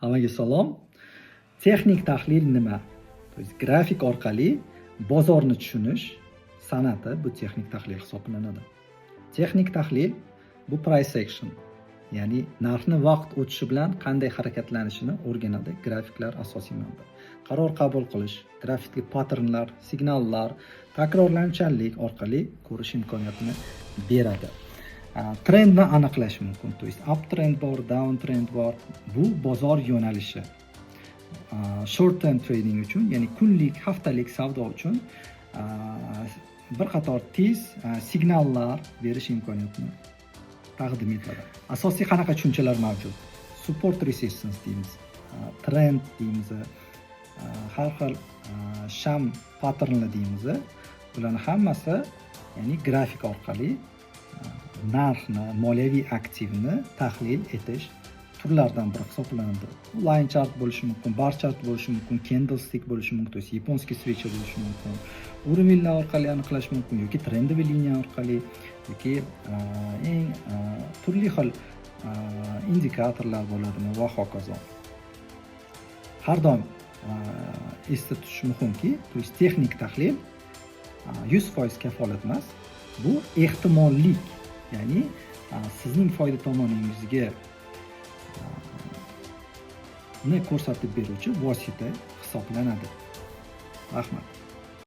Hammaga salom. Texnik tahlil nima? To есть grafik orqali bozorni tushunish san'ati bu texnik tahlil hisoblanadi. Texnik tahlil bu price action, ya'ni narxni vaqt o'tishi bilan qanday harakatlanishini o'rganadi. Grafiklar asosiy manba. Qaror qabul qilish, grafikdagi patternlar, signallar, takrorlanuvchanlik orqali ko'rish imkoniyatini beradi. Trendni aniqlash mumkin. To есть up trend bor, down trend bor. Bu bozor yo'nalishi. Short term trading uchun, ya'ni kunlik, haftalik savdo uchun bir qator tez signallar berish imkoniyatini taqdim etadi. Asosiy qanaqa tushunchalar mavjud? Support resistance deymiz, trend deymiz, har xil sham patternlar deymiz. Bularning hammasi ya'ni grafik orqali narxni, moliyaviy aktivni tahlil etish turlaridan biri hisoblanadi. Line chart bo'lishi mumkin, bar chart bo'lishi mumkin, candlestick bo'lishi mumkin, to есть yaponskiy switcher bo'lishi mumkin. O'rimlar orqali aniqlash mumkin yoki trendoviy liniya orqali yoki eng turli xil indikatorlar bo'ladimi va hokazo. Har doim esda tutish muhimki, to есть texnik tahlil 100% kafolat emas. Bu ehtimollik, ya'ni sizning foyda tomoningizga ni ko'rsatib beruvchi vosita hisoblanadi. Rahmat.